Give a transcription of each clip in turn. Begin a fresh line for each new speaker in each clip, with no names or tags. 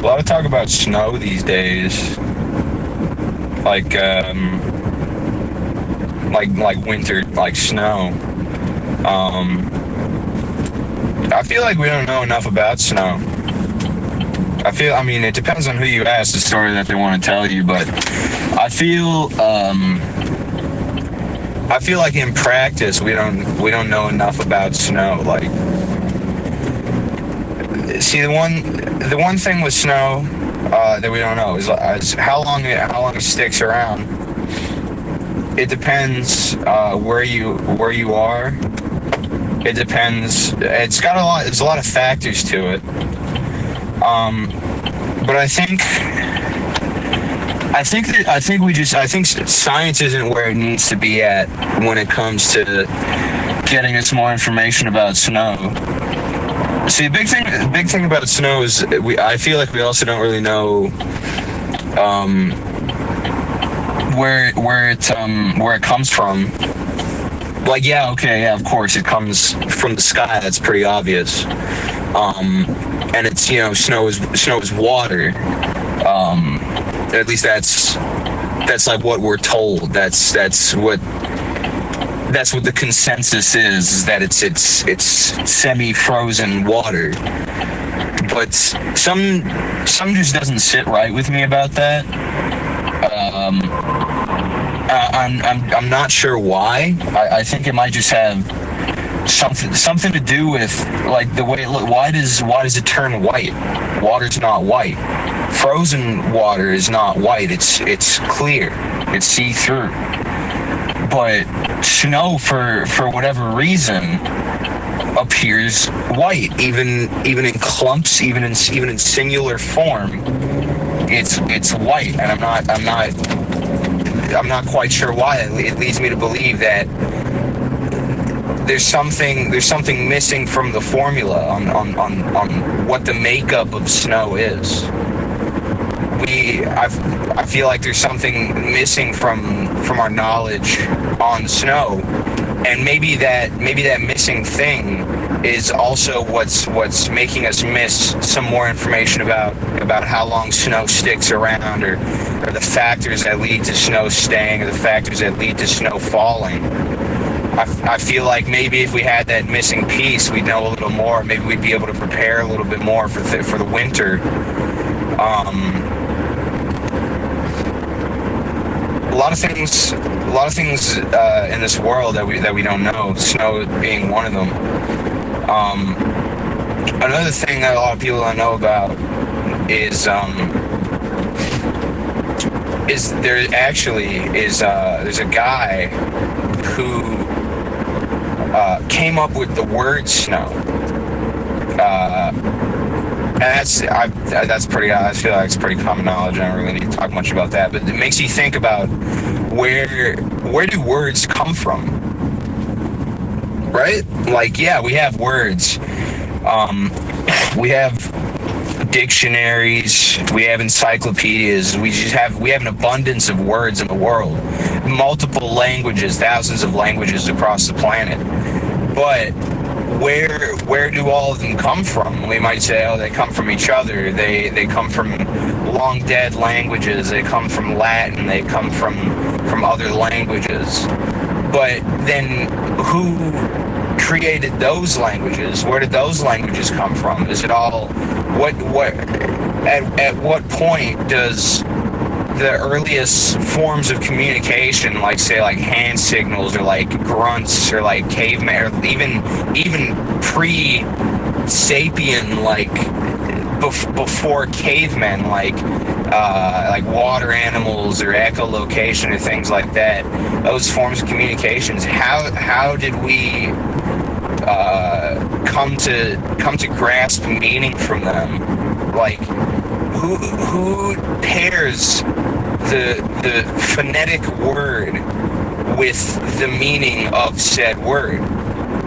lot of talk about snow these days, like like winter, like snow. Um, I feel like we don't know enough about snow. I mean, it depends on who you ask the story that they want to tell you, but I feel, I feel like in practice we don't know enough about snow. Like, see, the one thing with snow that we don't know is how long it sticks around. It depends where you are. It depends. It's got a lot. There's a lot of factors to it. But I think science isn't where it needs to be at when it comes to getting us more information about snow. See, the big thing about snow is I feel like we also don't really know where it comes from. Like, yeah, okay, yeah, of course, it comes from the sky. That's pretty obvious. And it's, snow is water. At least that's like what we're told. That's what the consensus is that it's semi-frozen water. But some just doesn't sit right with me about that. I'm not sure why. I think it might just have something to do with, like, the way it look. Why does it turn white? Water's not white. Frozen water is not white. It's clear. It's see-through. But snow, for whatever reason, appears white, even in clumps, even in singular form. It's white, and I'm not quite sure why. It leads me to believe that there's something missing from the formula on what the makeup of snow is. I feel like there's something missing from our knowledge on snow, and maybe that missing thing is also what's making us miss some more information about how long snow sticks around, or the factors that lead to snow staying, or the factors that lead to snow falling. I feel like maybe if we had that missing piece, we'd know a little more. Maybe we'd be able to prepare a little bit more for the winter. A lot of things in this world that we don't know. Snow being one of them. Another thing that a lot of people don't know about is there actually is there's a guy who came up with the word snow. And that's pretty. I feel like it's pretty common knowledge. I don't really need to talk much about that. But it makes you think about where do words come from, right? Like, yeah, we have words. We have dictionaries. We have encyclopedias. We have an abundance of words in the world. Multiple languages, thousands of languages across the planet. But where do all of them come from? We might say, oh, they come from each other. They come from long dead languages. They come from Latin. They come from other languages. But then who created those languages? Where did those languages come from? Is it all at what point does the earliest forms of communication, like, say, like hand signals, or like grunts, or like caveman, or even pre-sapien, like before cavemen, like water animals or echolocation or things like that, those forms of communications, how did we come to grasp meaning from them? Like, who pairs the phonetic word with the meaning of said word?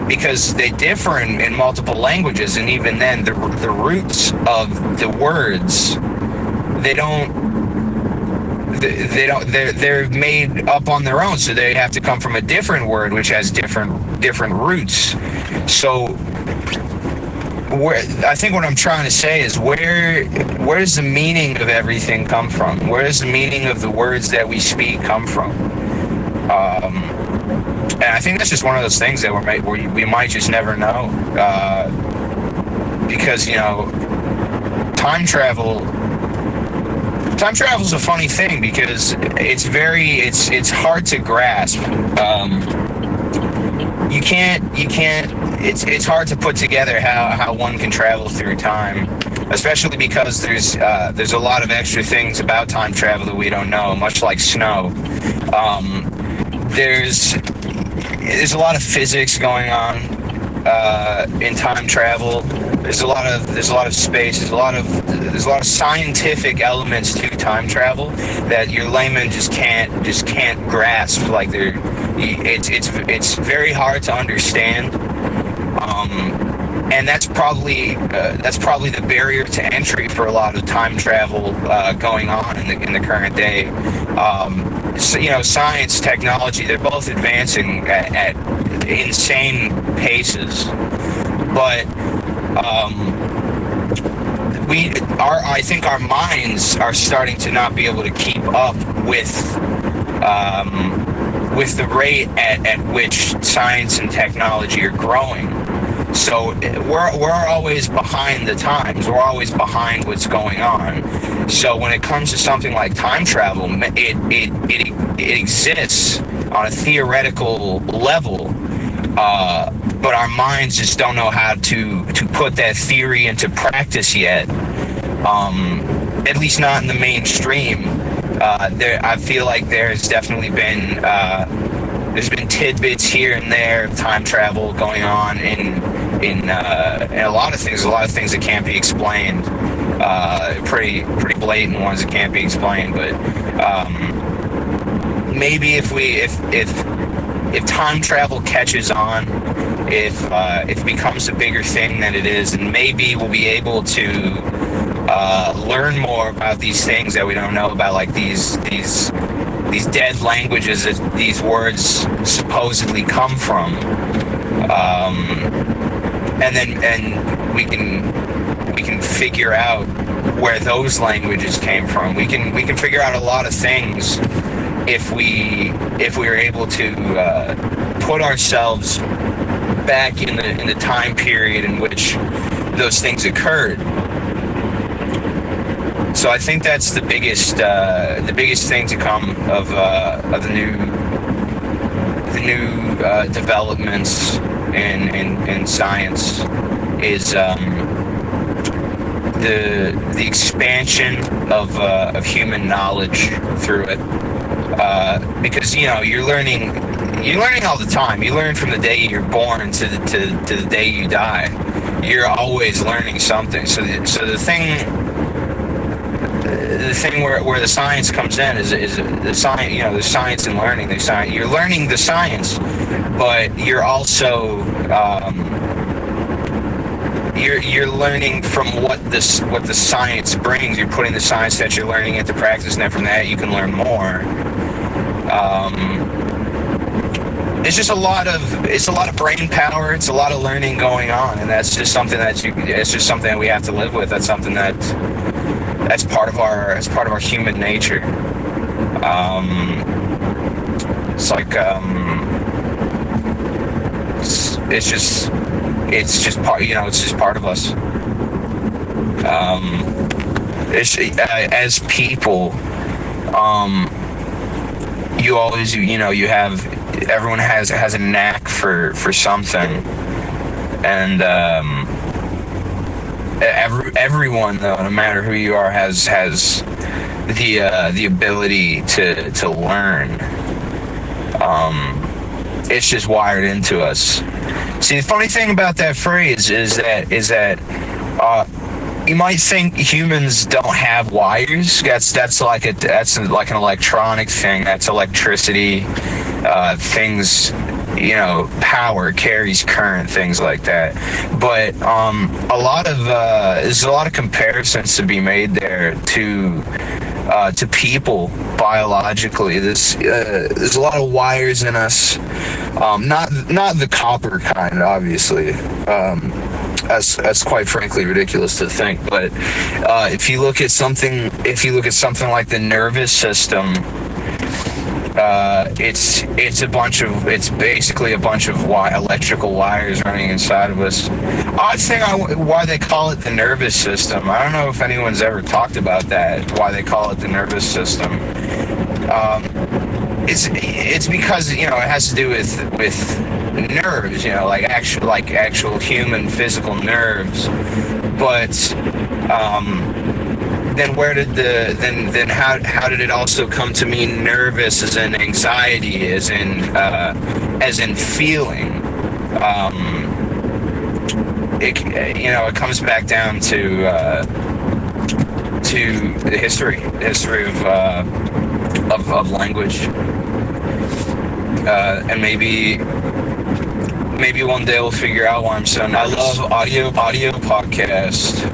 Because they differ in multiple languages, and even then, the roots of the words, they're made up on their own, so they have to come from a different word which has different roots. So I think what I'm trying to say is where does the meaning of everything come from? Where does the meaning of the words that we speak come from? And I think that's just one of those things that we might just never know, because time travel. Time travel is a funny thing because it's hard to grasp. It's hard to put together how one can travel through time, especially because there's a lot of extra things about time travel that we don't know, much like snow. There's a lot of physics going on in time travel. There's a lot of space. There's a lot of scientific elements to time travel that your layman just can't grasp. Like it's very hard to understand. And that's probably the barrier to entry for a lot of time travel going on in the current day. So, science, technology, they're both advancing at insane paces, but I think our minds are starting to not be able to keep up with the rate at which science and technology are growing. So we're always behind the times. We're always behind what's going on. So when it comes to something like time travel, it exists on a theoretical level, but our minds just don't know how to put that theory into practice yet. At least not in the mainstream. I feel like there's definitely been there's been tidbits here and there of time travel going on in a lot of things that can't be explained. Pretty blatant ones that can't be explained. But maybe if time travel catches on, if it becomes a bigger thing than it is, and maybe we'll be able to learn more about these things that we don't know about, like these dead languages that these words supposedly come from, and we can figure out where those languages came from. We can figure out a lot of things if we are able to put ourselves back in the time period in which those things occurred. So I think that's the biggest thing to come of the new developments in science is the expansion of human knowledge through it. Because you're learning all the time. You learn from the day you're born to the day you die. You're always learning something. So the thing where the science comes in is the science. There's science in learning. There's science. You're learning the science, but you're also you're learning from what the science brings. You're putting the science that you're learning into practice, and then from that you can learn more. It's just a lot of brain power. It's a lot of learning going on, and that's just something it's just something that we have to live with. That's something that's part of our human nature. It's like it's just part. It's just part of us. As people, you always everyone has a knack for something, and everyone, though, no matter who you are, has the ability to learn. It's just wired into us. See, the funny thing about that phrase is that you might think humans don't have wires. That's like an electronic thing. That's electricity. Things, power carries current, things like that. But there's a lot of comparisons to be made there to people biologically. There's a lot of wires in us. Not the copper kind, obviously. that's quite frankly ridiculous to think. But if you look at something like the nervous system, it's basically a bunch of electrical wires running inside of us. Odd thing, why they call it the nervous system. I don't know if anyone's ever talked about that. Why they call it the nervous system. It's because it has to do with nerves, like actual human physical nerves. But then how did it also come to mean nervous as in anxiety, as in feeling? It comes back down to the history of language, and maybe one day we'll figure out why I'm so nervous. I love audio podcast.